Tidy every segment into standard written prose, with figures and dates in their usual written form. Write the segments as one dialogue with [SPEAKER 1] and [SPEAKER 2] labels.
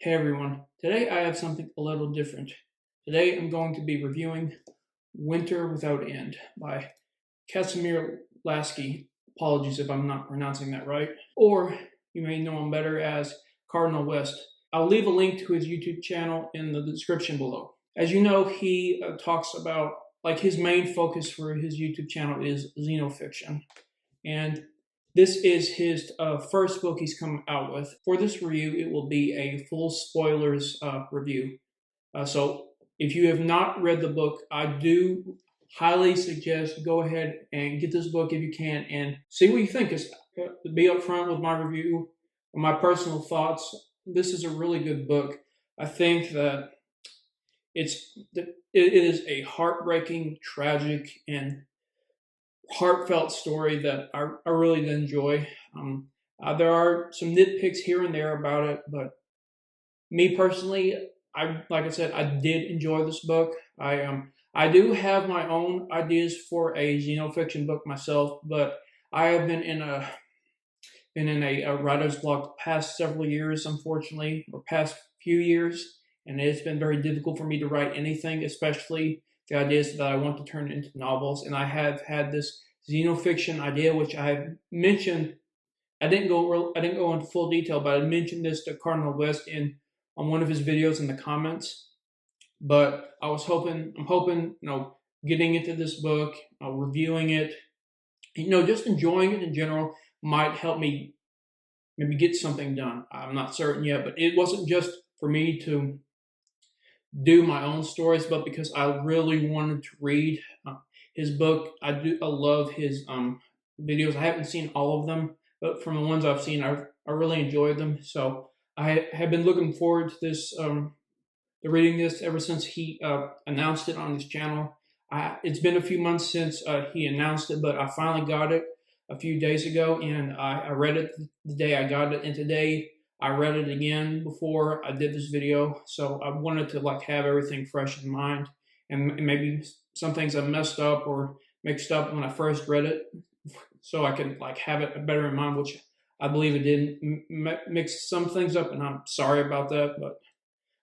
[SPEAKER 1] Hey everyone, today I have something a little different. Today I'm going to be reviewing Winter Without End by Casimir Lasky. Apologies if I'm not pronouncing that right. Or you may know him better as Cardinal West. I'll leave a link to his YouTube channel in the description below. As you know, he talks about, his main focus for his YouTube channel is xenofiction. And this is his first book he's come out with. For this review, it will be a full spoilers review. So if you have not read the book, I do highly suggest go ahead and get this book if you can and see what you think. To be upfront with my review, my personal thoughts, this is a really good book. I think that it is a heartbreaking, tragic, and heartfelt story that I really did enjoy. There are some nitpicks here and there about it, but me personally, like I said, I did enjoy this book. I do have my own ideas for a xenofiction book myself, but I have been in a writer's block the past several years, unfortunately, or past few years, and it's been very difficult for me to write anything, especially the ideas that I want to turn into novels. And I have had this xenofiction idea, which I have mentioned. I didn't go into full detail, but I mentioned this to Cardinal West on one of his videos in the comments. But I'm hoping, getting into this book, reviewing it, just enjoying it in general might help me maybe get something done. I'm not certain yet, but it wasn't just for me to do my own stories, but because I really wanted to read his book. I love his videos. I haven't seen all of them, but from the ones I've seen, I really enjoyed them. So I have been looking forward to this, to reading this ever since he announced it on his channel. It's been a few months since he announced it, but I finally got it a few days ago, and I read it the day I got it, and today I read it again before I did this video. So I wanted to have everything fresh in mind, and maybe some things I messed up or mixed up when I first read it, so I could have it better in mind, which I believe it did mix some things up, and I'm sorry about that, but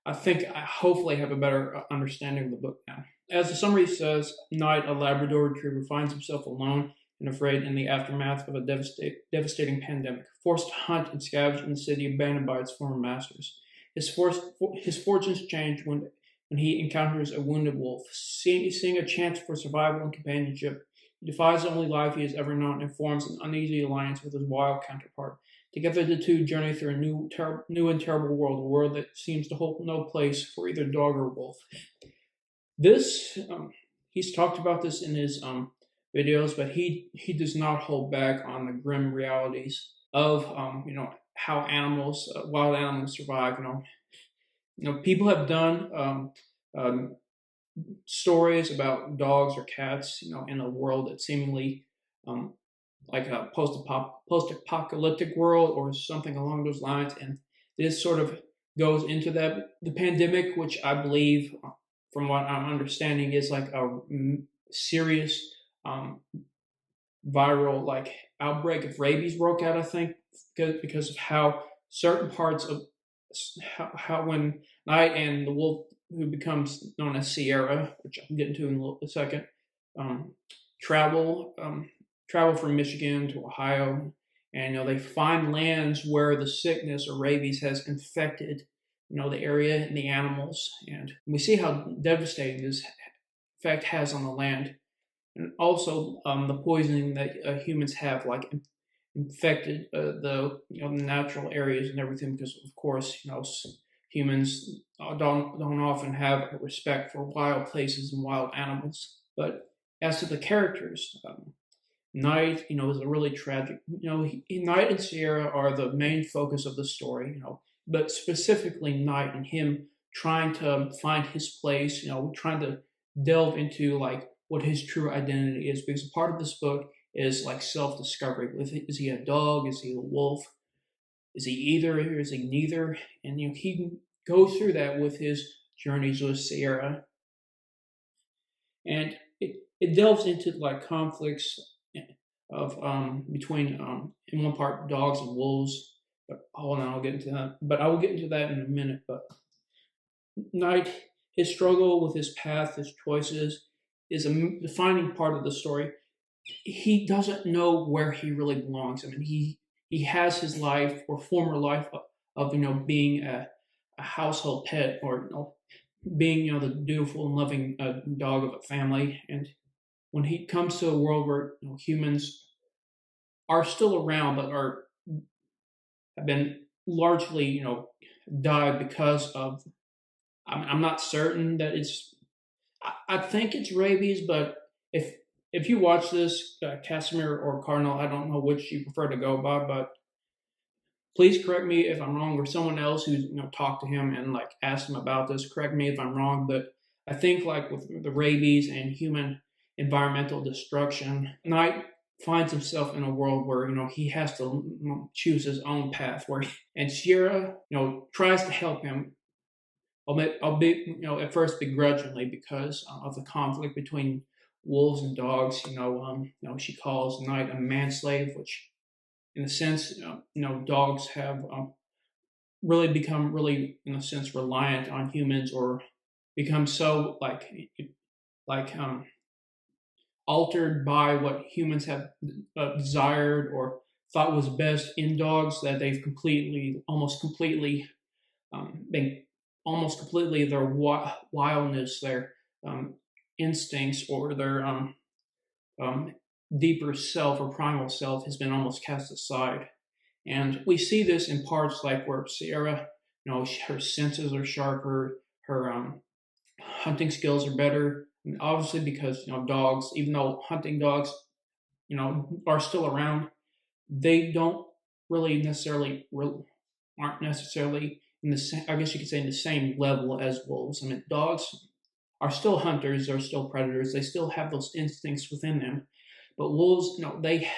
[SPEAKER 1] I think I hopefully have a better understanding of the book now. As the summary says, Knight, a Labrador retriever, finds himself alone and afraid in the aftermath of a devastating pandemic, forced to hunt and scavenge in the city abandoned by its former masters. His fortunes change when he encounters a wounded wolf. Seeing a chance for survival and companionship, he defies the only life he has ever known and forms an uneasy alliance with his wild counterpart. Together the two journey through a new and terrible world, a world that seems to hold no place for either dog or wolf. This, he's talked about this in his videos, but he does not hold back on the grim realities of how animals, wild animals survive. People have done stories about dogs or cats, in a world that seemingly like a post-apocalyptic world or something along those lines, and this sort of goes into that. The pandemic, which I believe, from what I'm understanding, is like a serious viral outbreak of rabies broke out, I think, because of how certain parts of how when Knight and the wolf, who becomes known as Sierra, which I'll get into in a second, travel from Michigan to Ohio, and they find lands where the sickness or rabies has infected the area and the animals, and we see how devastating this effect has on the land. And also the poisoning that humans have infected the natural areas and everything, because of course humans don't often have a respect for wild places and wild animals. But as to the characters, Knight is a really tragic. Knight and Sierra are the main focus of the story. But specifically Knight and him trying to find his place. Trying to delve into what his true identity is, because part of this book is self-discovery. Is he a dog? Is he a wolf? Is he either or is he neither? And he goes through that with his journeys with Sierra, and it delves into conflicts of between in one part dogs and wolves, But hold on, I'll get into that. But I will get into that in a minute. But Knight, his struggle with his path, his choices, is a defining part of the story. He doesn't know where he really belongs. I mean, he has his life or former life of being a household pet, or being the dutiful and loving dog of a family. And when he comes to a world where humans are still around but have been largely died because of, I'm not certain that it's, I think it's rabies, but if you watch this, Casimir or Cardinal, I don't know which you prefer to go by, but please correct me if I'm wrong, or someone else who's talked to him and like asked him about this, correct me if I'm wrong. But I think like with the rabies and human environmental destruction, Knight finds himself in a world where he has to choose his own path. And Sierra tries to help him, albeit at first begrudgingly, because of the conflict between wolves and dogs. She calls Knight a manslave, which in a sense, dogs have really become in a sense, reliant on humans, or become so altered by what humans have desired or thought was best in dogs, that they've almost completely their wildness, their instincts, or their deeper self or primal self has been almost cast aside. And we see this in parts like where Sierra, her senses are sharper, her hunting skills are better. And obviously, because dogs, even though hunting dogs, are still around, they don't really necessarily aren't necessarily in the same, I guess you could say, in the same level as wolves. I mean, dogs are still hunters, they're still predators, they still have those instincts within them. But wolves, they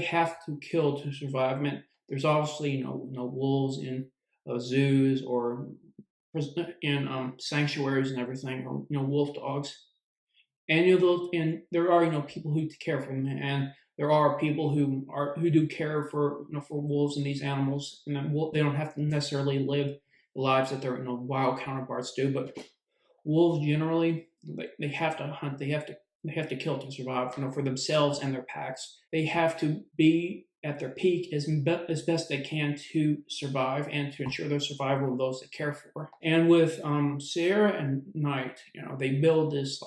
[SPEAKER 1] have to kill to survive. I mean, there's obviously wolves in zoos or in sanctuaries and everything, or wolf dogs. And and there are people who care for them, and there are people who do care for for wolves and these animals, and then they don't have to necessarily live the lives that their wild counterparts do. But wolves generally, they have to hunt, they have to kill to survive, for themselves and their packs. They have to be at their peak as best they can to survive and to ensure the survival of those they care for. And with Sierra and Knight, they build this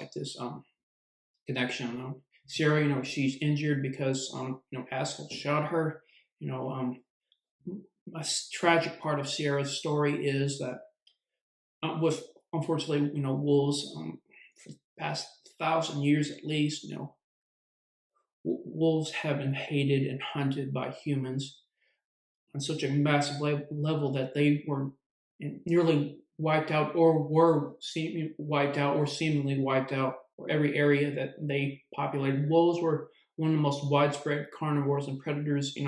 [SPEAKER 1] connection. Sierra, she's injured because assholes shot her. A tragic part of Sierra's story is that with unfortunately, wolves for the past 1,000 years at least, wolves have been hated and hunted by humans on such a massive level that they were nearly wiped out, or were seemingly wiped out, or every area that they populated. Wolves were one of the most widespread carnivores and predators, in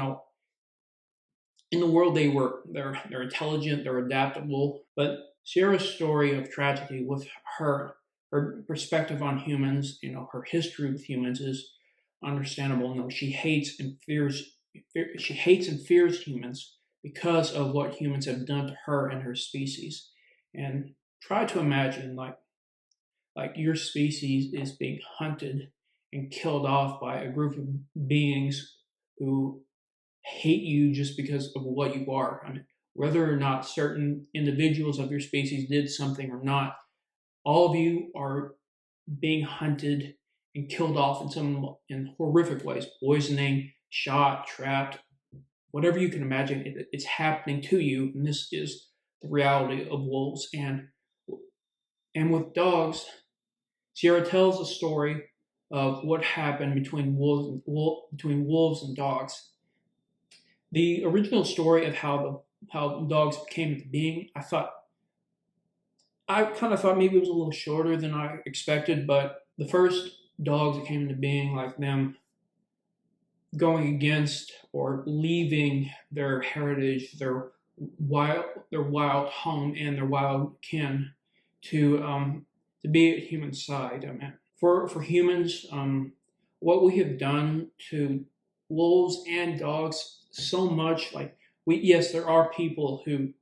[SPEAKER 1] the world. They're intelligent, they're adaptable. But Sierra's story of tragedy, with her perspective on humans, her history with humans, is understandable. She hates and fears humans because of what humans have done to her and her species. And try to imagine like your species is being hunted and killed off by a group of beings who hate you just because of what you are. I mean, whether or not certain individuals of your species did something or not, all of you are being hunted and killed off in horrific ways: poisoning, shot, trapped, whatever you can imagine. It's happening to you, and this is the reality of wolves. And with dogs, Sierra tells a story of what happened between wolves and dogs. The original story of how dogs came into being, I kind of thought maybe it was a little shorter than I expected. But the first dogs that came into being, like them going against or leaving their heritage, their wild home and their wild kin, to be at human side. I mean, for humans, what we have done to wolves and dogs so much, like yes, there are people who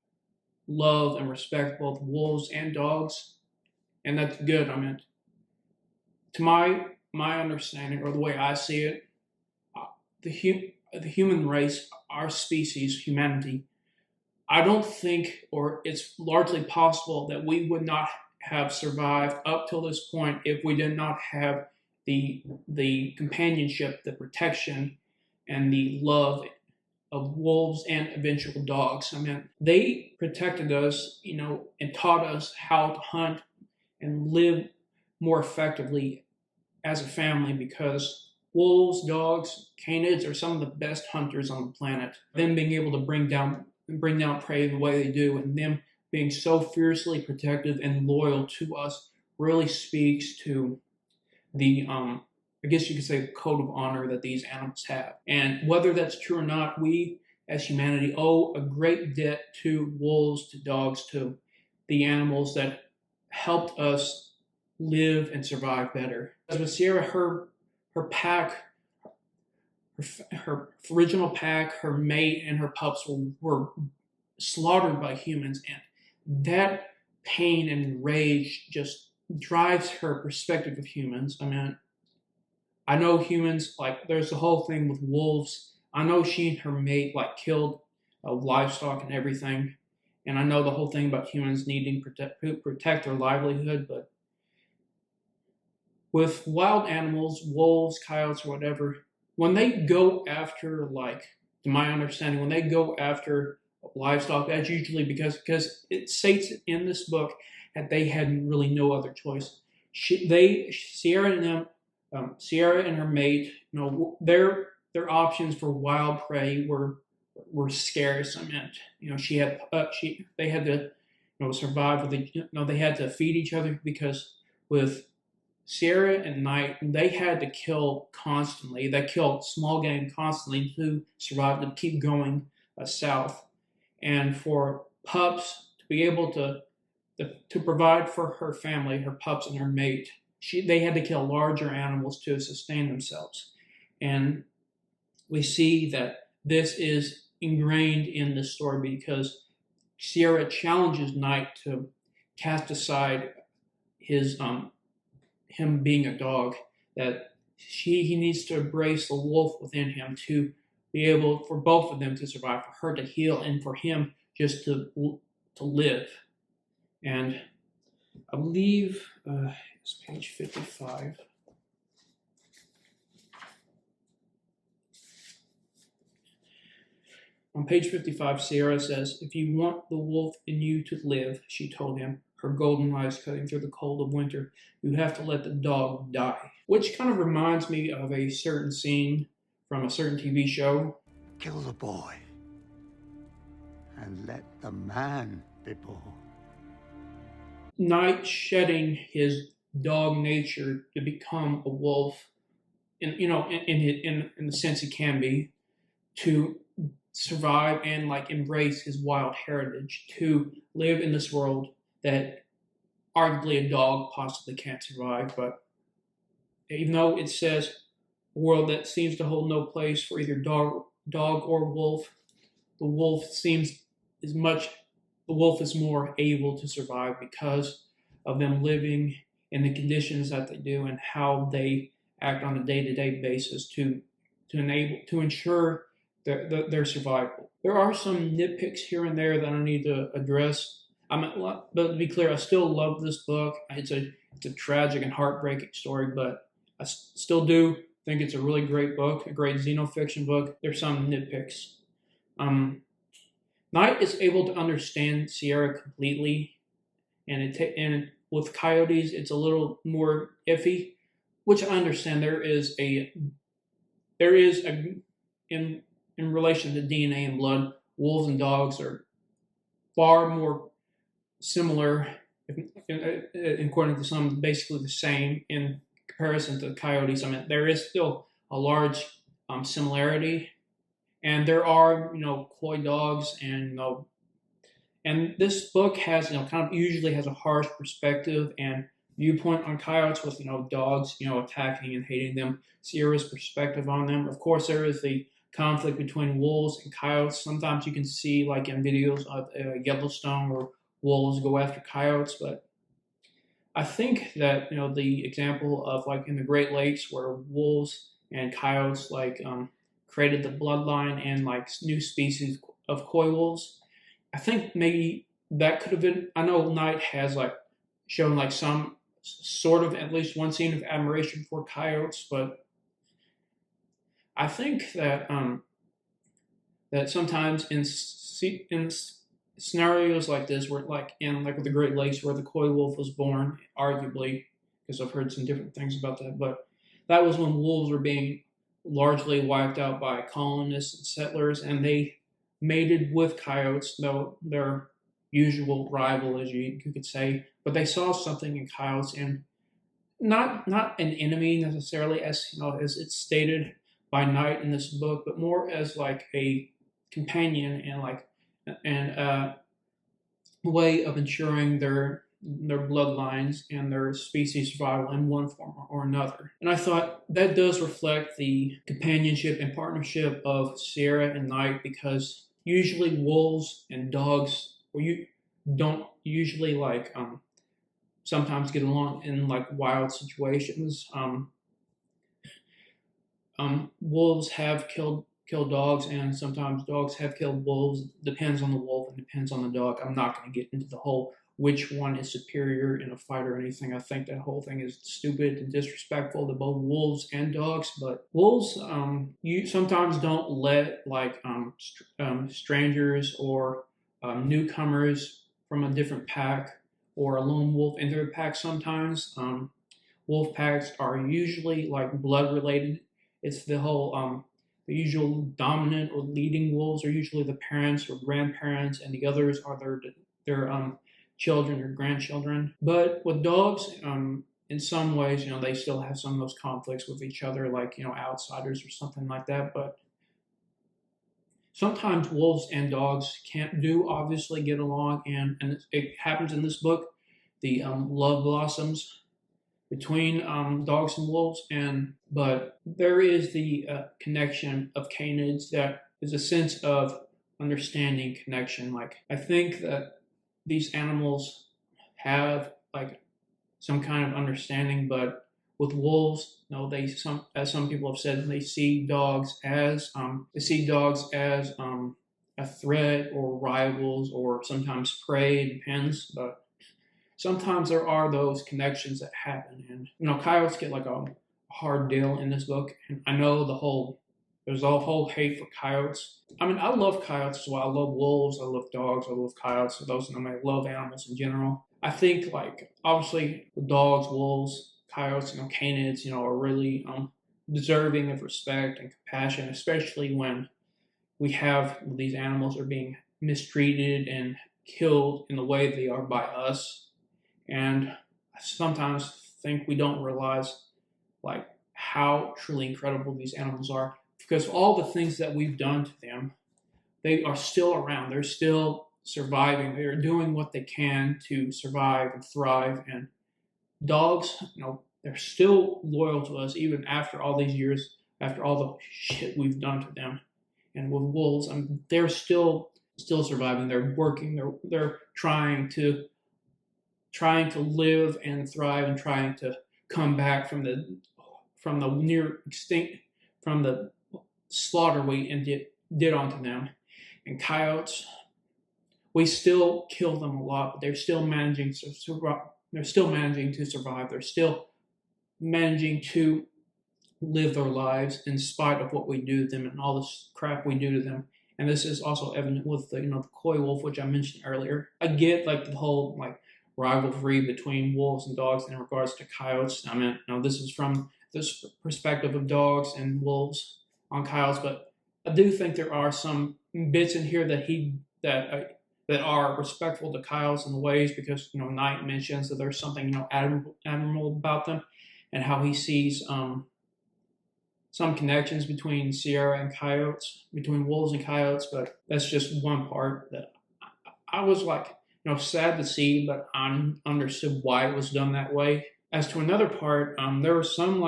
[SPEAKER 1] love and respect both wolves and dogs, and that's good. I mean, to my understanding, or the way I see it, the human race, our species, humanity, I don't think, or it's largely possible that we would not have survived up till this point if we did not have the companionship, the protection, and the love of wolves and eventual dogs. I mean, they protected us, and taught us how to hunt and live more effectively as a family, because wolves, dogs, canids are some of the best hunters on the planet. Them being able to bring down prey the way they do, and them being so fiercely protective and loyal to us, really speaks to the I guess you could say, the code of honor that these animals have. And whether that's true or not, we as humanity owe a great debt to wolves, to dogs, to the animals that helped us live and survive better. As with Sierra, her pack, her original pack, her mate, and her pups were slaughtered by humans, and that pain and rage just drives her perspective of humans. I mean, I know humans, like, there's the whole thing with wolves. I know she and her mate, like, killed livestock and everything. And I know the whole thing about humans needing to protect their livelihood. But with wild animals, wolves, coyotes, or whatever, when they go after, like, to my understanding, when they go after livestock, that's usually because it states in this book that they had really no other choice. Sierra and her mate, their options for wild prey were scarce. I meant, they had to, survive with they had to feed each other, because with Sierra and Knight, they had to kill constantly. They killed small game constantly to survive, to keep going south. And for pups to be able to provide for her family, her pups and her mate, they had to kill larger animals to sustain themselves. And we see that this is ingrained in the story, because Sierra challenges Knight to cast aside his him being a dog, that he needs to embrace the wolf within him to be able for both of them to survive, for her to heal, and for him just to live. And I believe it's page 55. On page 55, Sierra says, "If you want the wolf in you to live," she told him, her golden eyes cutting through the cold of winter, "you have to let the dog die." Which kind of reminds me of a certain scene from a certain TV show.
[SPEAKER 2] Kill the boy and let the man be born.
[SPEAKER 1] Knight shedding his dog nature to become a wolf, in the sense he can be, to survive and like embrace his wild heritage, to live in this world that arguably a dog possibly can't survive. But even though it says a world that seems to hold no place for either dog or wolf, the wolf is more able to survive because of them living in the conditions that they do and how they act on a day-to-day basis to ensure their survival. There are some nitpicks here and there that I need to address. But to be clear, I still love this book. It's a tragic and heartbreaking story, but I still do think it's a really great book, a great xenofiction book. There's some nitpicks. Knight is able to understand Sierra completely, and with coyotes, it's a little more iffy, which I understand. There is in relation to DNA and blood, wolves and dogs are far more similar, according to some, basically the same in comparison to coyotes. I mean, there is still a large similarity, and there are coy dogs, and this book has kind of usually has a harsh perspective and viewpoint on coyotes, with dogs attacking and hating them. Sierra's perspective on them. Of course, there is the conflict between wolves and coyotes. Sometimes you can see, like in videos of Yellowstone, where wolves go after coyotes, but I think that the example of like in the Great Lakes where wolves and coyotes created the bloodline and like new species of coy wolves. I think maybe that could have been. I know Knight has like shown like some sort of at least one scene of admiration for coyotes, but I think that sometimes in scenarios like this, where like in like the Great Lakes, where the coy wolf was born, arguably, because I've heard some different things about that, but that was when wolves were being largely wiped out by colonists and settlers, and they mated with coyotes, though their usual rival, as you could say. But they saw something in coyotes, and not an enemy necessarily, as as it's stated by Knight in this book, but more as like a companion and like and way of ensuring their bloodlines and their species survival in one form or another. And I thought that does reflect the companionship and partnership of Sierra and Knight, because usually wolves and dogs, or you don't usually sometimes get along in like wild situations. Wolves have killed dogs, and sometimes dogs have killed wolves. Depends on the wolf and depends on the dog. I'm not going to get into the whole which one is superior in a fight or anything. I think that whole thing is stupid and disrespectful to both wolves and dogs. But wolves, you sometimes don't let strangers or newcomers from a different pack or a lone wolf into a pack. Sometimes wolf packs are usually like blood related. It's the whole the usual dominant or leading wolves are usually the parents or grandparents, and the others are their children or grandchildren. But with dogs, in some ways, they still have some of those conflicts with each other, like outsiders or something like that. But sometimes wolves and dogs can't obviously get along, and it happens in this book. The love blossoms between dogs and wolves, but there is the connection of canids that is a sense of understanding connection. Like I think that these animals have like some kind of understanding, but with wolves, as some people have said, they see dogs as a threat or rivals or sometimes prey. It depends, but sometimes there are those connections that happen, and coyotes get like a hard deal in this book. And I know there's a whole hate for coyotes. I mean, I love coyotes as well. I love wolves. I love dogs. I love coyotes. I love animals in general. I think like obviously dogs, wolves, coyotes, canids, are really deserving of respect and compassion, especially when these animals are being mistreated and killed in the way they are by us. And I sometimes think we don't realize like how truly incredible these animals are, because all the things that we've done to them, they are still around. They're still surviving. They're doing what they can to survive and thrive. And dogs, they're still loyal to us even after all these years, after all the shit we've done to them. And with wolves, they're still surviving. They're working. They're trying to live and thrive, and trying to come back from the near extinct, from the slaughter we did onto them. And coyotes, we still kill them a lot, but they're still managing to survive. They're still managing to survive. They're still managing to live their lives in spite of what we do to them and all this crap we do to them. And this is also evident with the coy wolf, which I mentioned earlier. I get like the whole like rivalry between wolves and dogs in regards to coyotes. I mean, this is from this perspective of dogs and wolves on coyotes, but I do think there are some bits in here that are respectful to coyotes in ways, because Knight mentions that there's something admirable about them, and how he sees some connections between Sierra and coyotes, between wolves and coyotes. But that's just one part that I was like, sad to see, but I understood why it was done that way. As to another part, there were some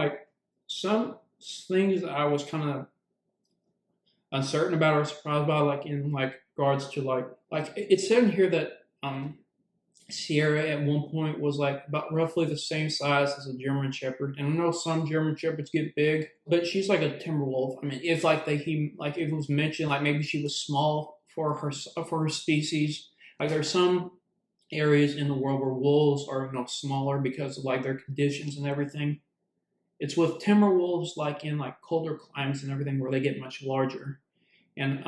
[SPEAKER 1] things that I was kind of uncertain about or surprised by, like in like regards to like it said in here that Sierra at one point was like about roughly the same size as a German Shepherd, and I know some German Shepherds get big, but she's like a Timberwolf. I mean, if like like if it was mentioned like maybe she was small for her species, like there's some areas in the world where wolves are smaller because of like their conditions and everything. It's with Timberwolves like in like colder climates and everything where they get much larger, and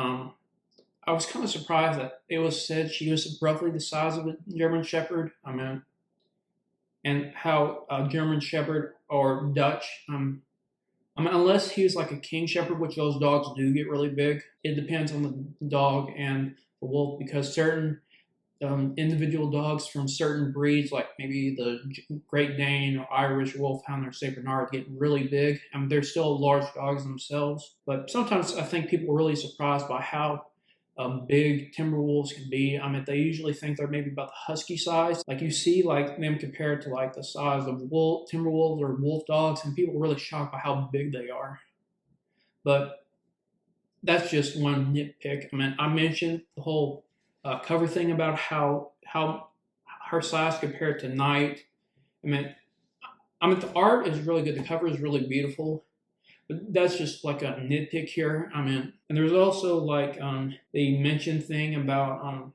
[SPEAKER 1] I was kind of surprised that it was said she was roughly the size of a German Shepherd. I mean, and how a German Shepherd or Dutch, I mean, unless he was like a King Shepherd, which those dogs do get really big. It depends on the dog and the wolf because certain individual dogs from certain breeds, like maybe the Great Dane or Irish Wolfhound or Saint Bernard, get really big. I mean, they're still large dogs themselves, but sometimes I think people are really surprised by how big Timberwolves can be. I mean, they usually think they're maybe about the husky size. Like you see, like them compared to like the size of Timberwolves or wolf dogs, and people are really shocked by how big they are. But that's just one nitpick. I mean, I mentioned the whole cover thing about how her size compared to Night. I mean, the art is really good. The cover is really beautiful. But that's just like a nitpick here. I mean, and there's also like the mentioned thing about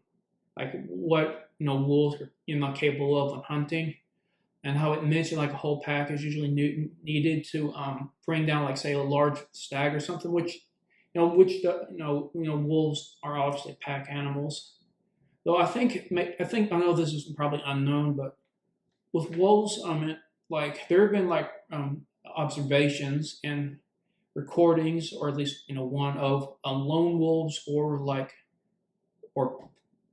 [SPEAKER 1] like what wolves are capable of when hunting, and how it mentioned like a whole pack is usually needed to bring down like say a large stag or something, which wolves are obviously pack animals. Though I know this is probably unknown, but with wolves, like there have been like observations and recordings, or at least one of lone wolves or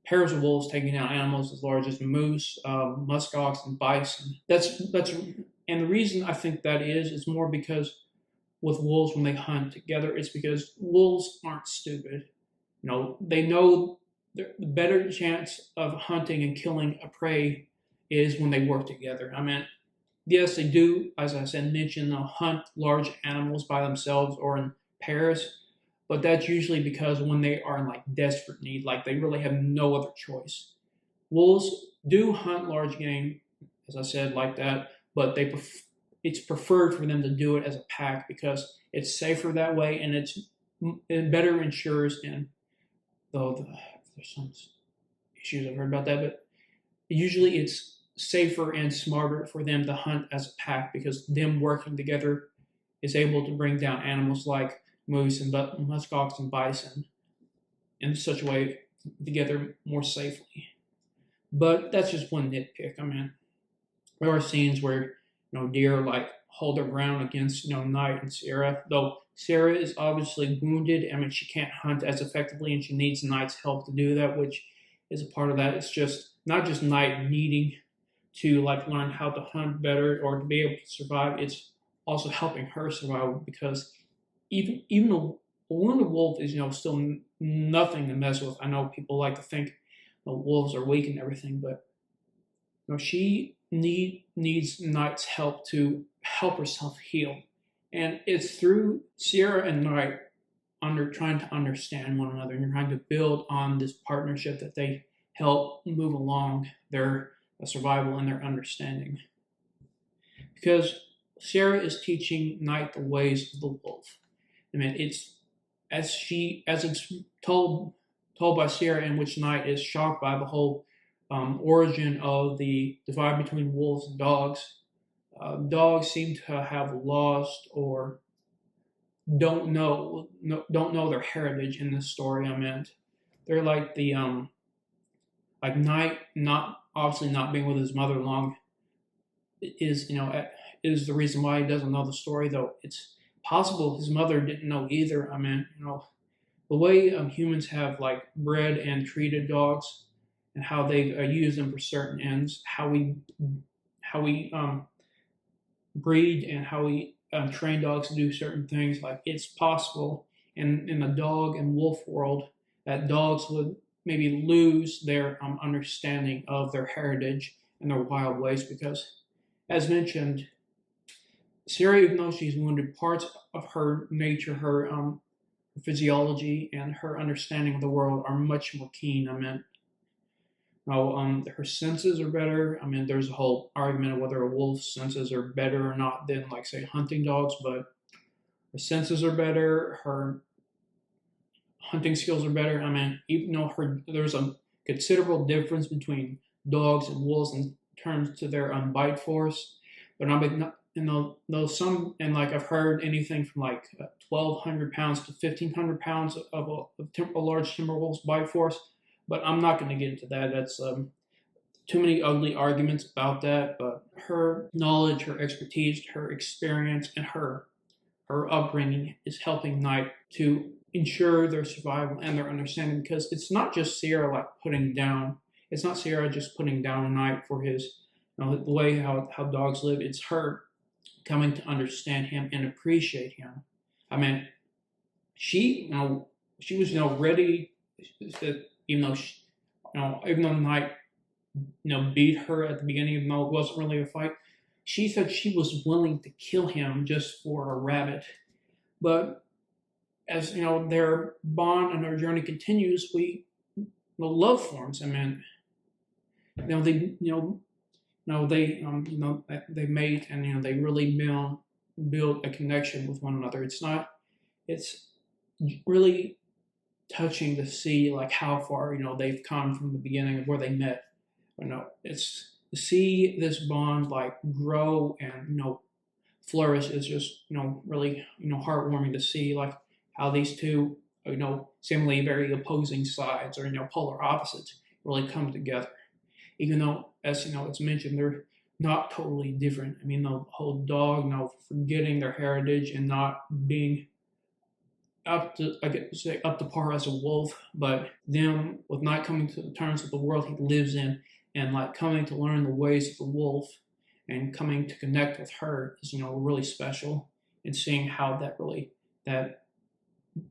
[SPEAKER 1] pairs of wolves taking down animals as large as moose, muskox, and bison. And the reason I think that is more because with wolves when they hunt together, it's because wolves aren't stupid. They know the better chance of hunting and killing a prey is when they work together. I mean, yes, they do, as I said, mention they'll hunt large animals by themselves or in pairs, but that's usually because when they are in like desperate need, like they really have no other choice. Wolves do hunt large game, as I said, like that, but it's preferred for them to do it as a pack because it's safer that way, and it better ensures. And though there's some issues I've heard about that, but usually it's safer and smarter for them to hunt as a pack because them working together is able to bring down animals like moose and muskox and bison in such a way together more safely. But that's just one nitpick. I mean, there are scenes where deer like hold their ground against Night and Sierra, though Sarah is obviously wounded. I mean, she can't hunt as effectively, and she needs Night's help to do that, which is a part of that. It's just not just Night needing to like learn how to hunt better or to be able to survive. It's also helping her survive because even a wounded wolf is still nothing to mess with. I know people like to think wolves are weak and everything, but she needs Night's help to help herself heal, and it's through Sierra and Night trying to understand one another and trying to build on this partnership that they help move along their survival and their understanding. Because Sierra is teaching Night the ways of the wolf. I mean, it's as it's told by Sierra, in which Night is shocked by the whole origin of the divide between wolves and dogs. Dogs seem to have lost or don't know their heritage in this story. I meant they're like the like Night not obviously not being with his mother long is is the reason why he doesn't know the story, though it's possible his mother didn't know either. I mean, the way humans have like bred and treated dogs and how they use them for certain ends, how we breed and how we train dogs to do certain things. Like it's possible in the dog and wolf world that dogs would maybe lose their understanding of their heritage and their wild ways because, as mentioned, Sierra, even though she's wounded, parts of her nature, her physiology and her understanding of the world are much more keen. Her senses are better. There's a whole argument of whether a wolf's senses are better or not than, like, say, hunting dogs, but her senses are better. Her hunting skills are better. Even though there's a considerable difference between dogs and wolves in terms to their bite force, but some, and like I've heard anything from like 1,200 pounds to 1,500 pounds of a large timber wolf's bite force. But I'm not going to get into that. That's too many ugly arguments about that. But her knowledge, her expertise, her experience, and her upbringing is helping Knight to ensure their survival and their understanding, because it's not just Sierra like putting down. It's not Sierra just putting down Knight for his, the way how dogs live. It's her coming to understand him and appreciate him. She was ready to, even though Knight beat her at the beginning, even though it wasn't really a fight. She said she was willing to kill him just for a rabbit. But as their bond and their journey continues, love forms. They mate, and they really build a connection with one another. It's really touching to see like how far they've come from the beginning of where they met. It's to see this bond like grow and flourish is just really heartwarming to see, like how these two seemingly very opposing sides or polar opposites really come together, even though, as it's mentioned, they're not totally different. The whole dog forgetting their heritage and not being up to par as a wolf, but them with not coming to terms with the world he lives in, and like coming to learn the ways of the wolf and coming to connect with her is really special, and seeing how that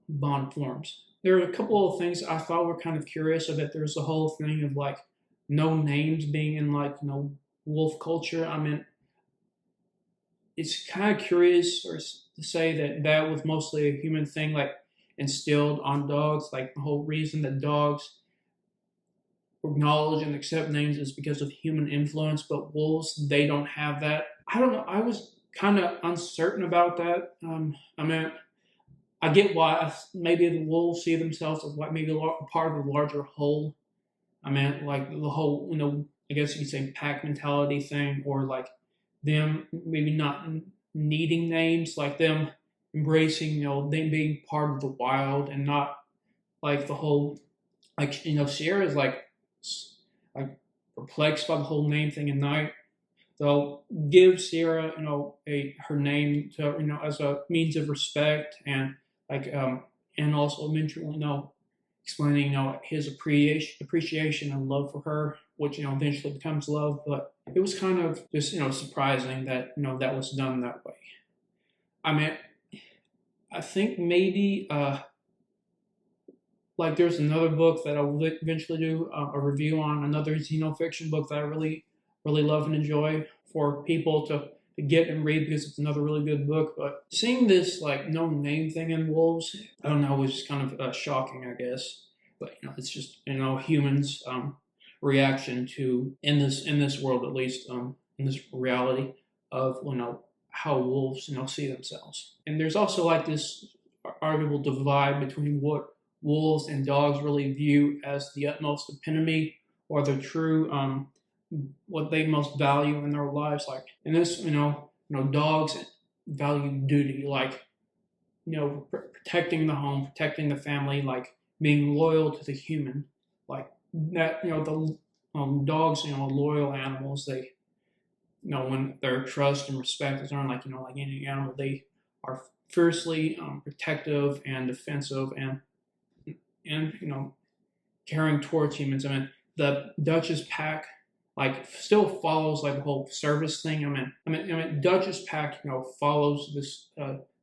[SPEAKER 1] bond forms. There are a couple of things I thought were kind of curious of it. There's the whole thing of like no names being in like wolf culture. It's kind of curious to say that was mostly a human thing, like instilled on dogs. Like the whole reason that dogs acknowledge and accept names is because of human influence, but wolves, they don't have that. I don't know. I was kind of uncertain about that. I get why maybe the wolves see themselves as like maybe a part of a larger whole. Like the whole, I guess you could say pack mentality thing, or like them maybe not needing names, like them embracing, them being part of the wild, and not like the whole, like, Sierra is like perplexed by the whole name thing at night. They'll give Sierra, her name to, as a means of respect, and like, and also eventually, explaining, his appreciation and love for her, which, eventually becomes love. But it was kind of just, surprising that, that was done that way. I think maybe, like there's another book that I'll eventually do a review on, another xenofiction book that I really, really love and enjoy for people to get and read, because it's another really good book. But seeing this like no name thing in wolves, I don't know, was just kind of shocking, I guess. But it's just humans' reaction to in this world, at least in this reality of how wolves see themselves. And there's also like this arguable divide between what wolves and dogs really view as the utmost epitome, or the true what they most value in their lives. Like in this, dogs value duty, like protecting the home, protecting the family, like being loyal to the human, like that. The dogs, loyal animals. They, when their trust and respect is earned, like like any animal, they are fiercely protective and defensive, and caring towards humans. The Dutch's pack like still follows like the whole service thing. Dutch's pack follows this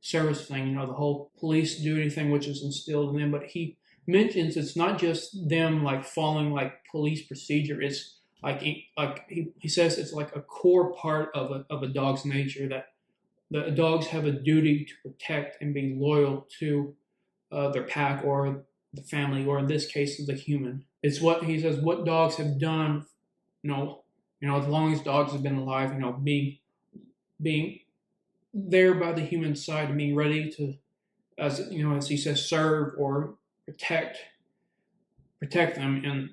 [SPEAKER 1] service thing. The whole police duty thing, which is instilled in them. But he mentions it's not just them like following like police procedure. It's like he says it's like a core part of a dog's nature, that the dogs have a duty to protect and be loyal to their pack or the family, or in this case, the human. It's what he says. What dogs have done, as long as dogs have been alive, being there by the human side and being ready to, as he says, serve or protect them, and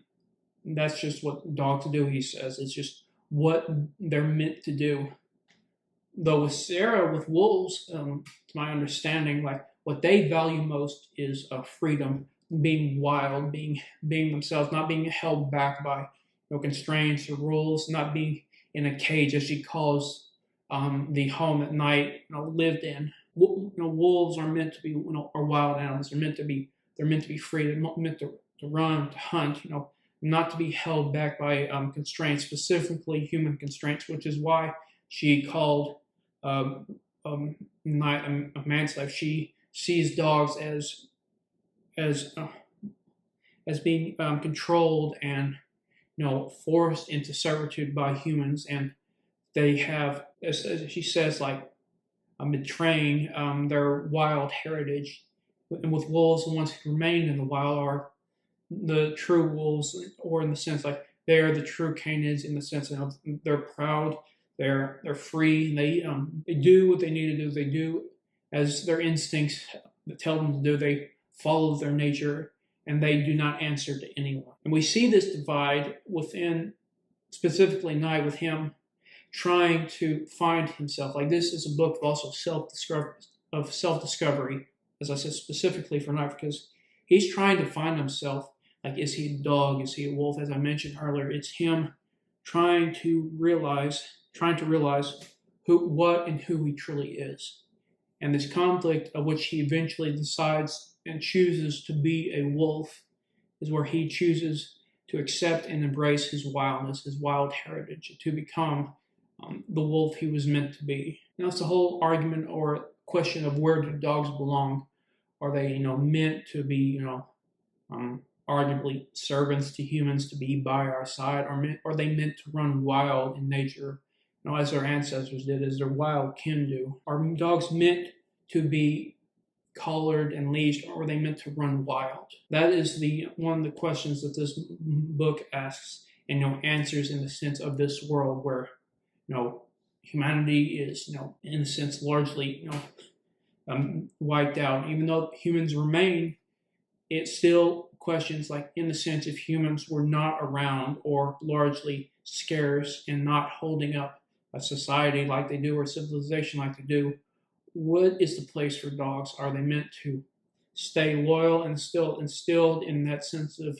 [SPEAKER 1] that's just what dogs do. He says it's just what they're meant to do. Though with wolves, to my understanding, like what they value most is freedom, being wild, being themselves, not being held back by constraints or rules, not being in a cage, as she calls the home at night lived in. Wolves are meant to be are wild animals. They're meant to be free. They're meant to run, to hunt. Not to be held back by constraints, specifically human constraints, which is why she called Night a man's life. She sees dogs as being controlled and forced into servitude by humans, and they have, as she says, like betraying their wild heritage. And with wolves, the ones who remain in the wild are the true wolves, or in the sense like they are the true canids, in the sense of they're proud, they're free, they do what they need to do. They do as their instincts tell them to do. They follow their nature, and they do not answer to anyone. And we see this divide within, specifically Night, with him trying to find himself. Like, this is a book of also self-discovery, as I said, specifically for Night, because he's trying to find himself. Like, is he a dog? Is he a wolf? As I mentioned earlier, it's him trying to realize what and who he truly is. And this conflict, of which he eventually decides and chooses to be a wolf, is where he chooses to accept and embrace his wildness, his wild heritage, to become the wolf he was meant to be. And that's the whole argument or question of, where do dogs belong? Are they, meant to be, arguably servants to humans, to be by our side, or are they meant to run wild in nature, as their ancestors did, as their wild kin do? Are dogs meant to be collared and leashed, or are they meant to run wild? That is one of the questions that this book asks, and answers in the sense of this world where humanity is in a sense largely wiped out. Even though humans remain, it still questions, like, in the sense, if humans were not around or largely scarce and not holding up a society like they do, or civilization like they do, what is the place for dogs? Are they meant to stay loyal and still instilled in that sense of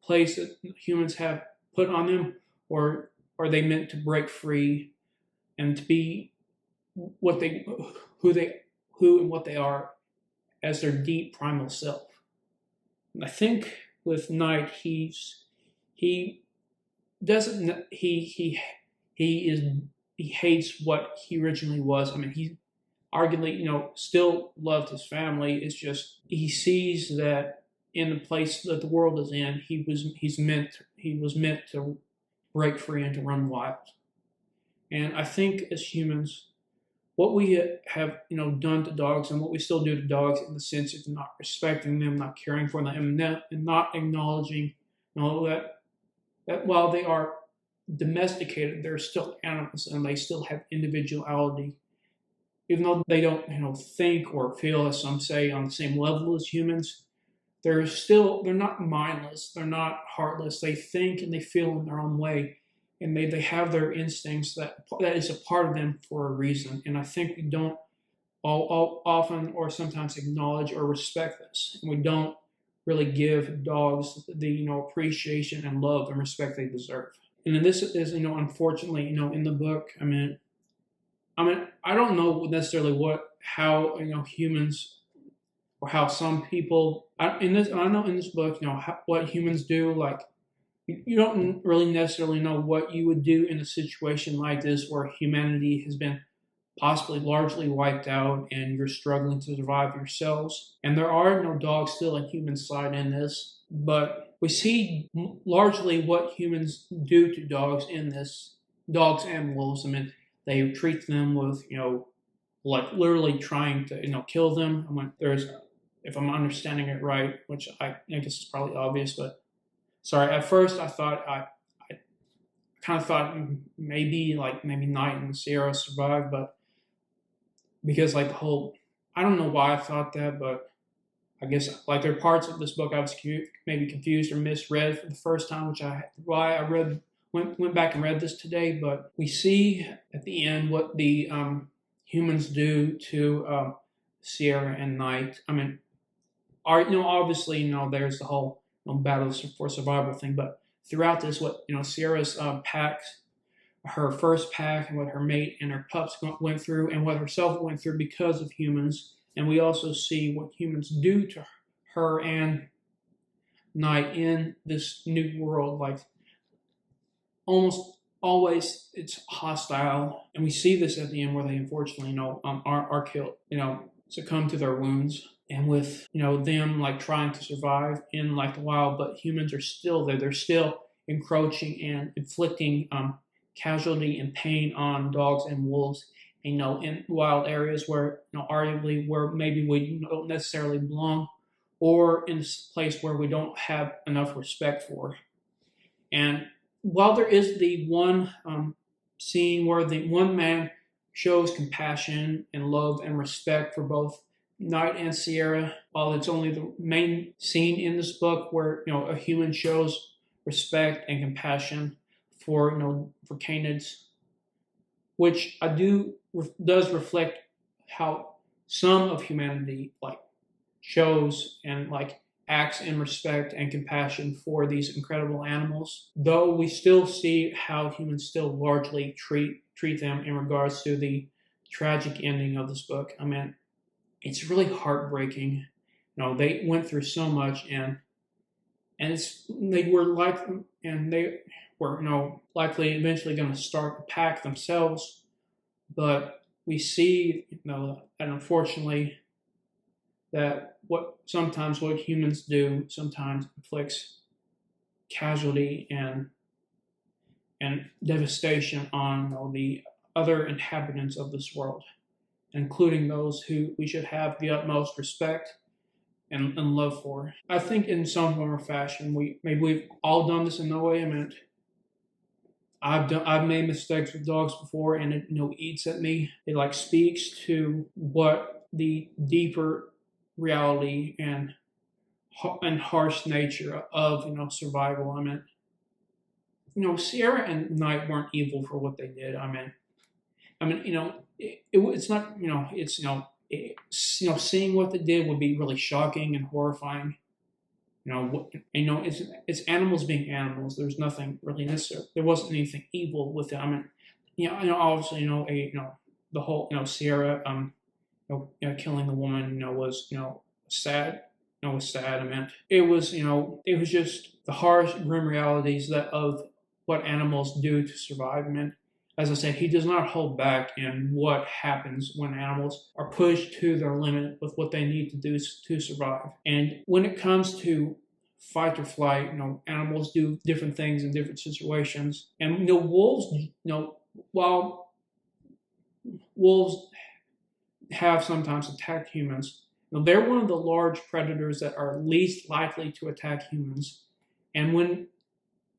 [SPEAKER 1] place that humans have put on them, or are they meant to break free and to be who and what they are as their deep primal self? And I think with Night, he hates what he originally was. I mean, he arguably, still loved his family. It's just he sees that in the place that the world is in, he was meant to break free and to run wild. And I think as humans, what we have done to dogs, and what we still do to dogs, in the sense of not respecting them, not caring for them, and not acknowledging that while they are domesticated, they're still animals, and they still have individuality. Even though they don't think or feel, as some say, on the same level as humans, they're not mindless, they're not heartless. They think and they feel in their own way, and they have their instincts that is a part of them for a reason. And I think we don't all often or sometimes acknowledge or respect this, and we don't really give dogs the appreciation and love and respect they deserve. And then this is unfortunately in the book. I mean, I don't know necessarily how humans, or how some people in this book, what humans do. Like, you don't really necessarily know what you would do in a situation like this, where humanity has been possibly largely wiped out and you're struggling to survive yourselves. And there are no dogs still on human side in this, but we see largely what humans do to dogs in this, dogs and wolves. I mean, they treat them with, like literally trying to, kill them. I mean, there's if I'm understanding it right, which I guess is probably obvious, but sorry. At first, I kind of thought maybe Knight and Sierra survived, but because like the whole, I don't know why I thought that, but I guess like there are parts of this book I was maybe confused or misread for the first time, which why I went back and read this today. But we see at the end what the humans do to Sierra and Knight. I mean, obviously, there's the whole battles for survival thing, but throughout this, what Sierra's packs, her first pack, and what her mate and her pups went through, and what herself went through because of humans. And we also see what humans do to her and Knight in this new world. Like almost always, it's hostile, and we see this at the end where they unfortunately, are killed. Succumb to their wounds, and with them like trying to survive in like the wild, but humans are still there. They're still encroaching and inflicting casualty and pain on dogs and wolves. In wild areas where arguably where maybe we don't necessarily belong, or in a place where we don't have enough respect for. And while there is the one scene where the one man shows compassion and love and respect for both Knight and Sierra, while it's only the main scene in this book where a human shows respect and compassion for canids, which does reflect how some of humanity like shows and like acts in respect and compassion for these incredible animals, though we still see how humans still largely treat them in regards to the tragic ending of this book. I mean, it's really heartbreaking. They went through so much, and they were likely eventually going to start a pack themselves, but we see that unfortunately that what humans do sometimes inflicts casualty and devastation on the other inhabitants of this world, including those who we should have the utmost respect and love for. I think in some form or fashion we've all done this in no way. I mean, I've made mistakes with dogs before, and it eats at me. It like speaks to what the deeper reality and harsh nature of survival. I mean, Sierra and Knight weren't evil for what they did. It's not seeing what they did would be really shocking and horrifying. It's animals being animals. There's nothing really necessary. There wasn't anything evil with it. I mean, obviously, the whole, Sierra, killing the woman, was, sad. Was sad. I mean, it was just the harsh, grim realities of what animals do to survive. I mean, as I said, he does not hold back in what happens when animals are pushed to their limit with what they need to do to survive. And when it comes to fight or flight, animals do different things in different situations. And wolves, while wolves have sometimes attacked humans, they're one of the large predators that are least likely to attack humans. And when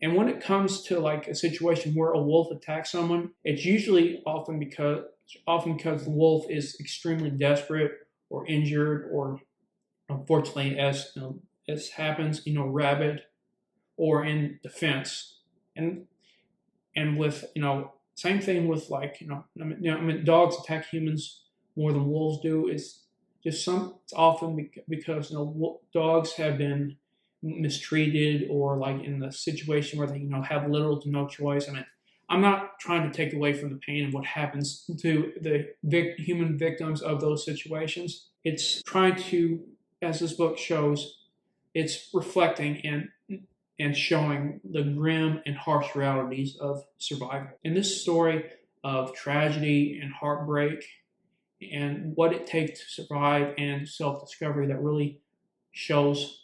[SPEAKER 1] it comes to like a situation where a wolf attacks someone, it's usually often because the wolf is extremely desperate or injured, or unfortunately, as happens, rabid, or in defense. And with same thing with dogs attack humans more than wolves do. It's often because dogs have been mistreated, or like in the situation where they have little to no choice. I mean, I'm not trying to take away from the pain of what happens to the human victims of those situations. It's trying to, as this book shows, it's reflecting and showing the grim and harsh realities of survival. In this story of tragedy and heartbreak and what it takes to survive and self-discovery, that really shows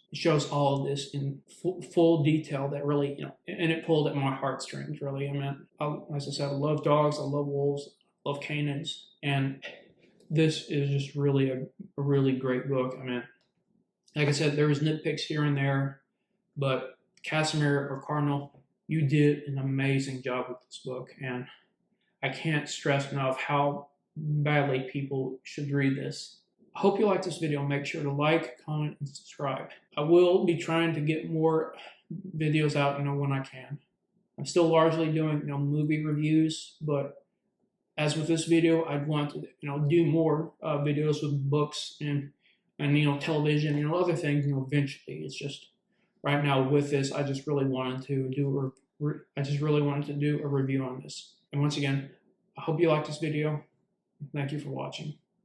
[SPEAKER 1] all of this in full detail, that really, and it pulled at my heartstrings, really. I mean, as I said, I love dogs, I love wolves, I love canids, and this is just really a really great book. I mean, Like I said, there was nitpicks here and there, but Casimir or Cardinal, you did an amazing job with this book, and I can't stress enough how badly people should read this. I hope you like this video. Make sure to like, comment, and subscribe. I will be trying to get more videos out, when I can. I'm still largely doing, movie reviews, but as with this video, I'd want to, do more videos with books and television, other things, eventually. It's just right now with this, I just really wanted to do a review on this. And once again, I hope you liked this video. Thank you for watching.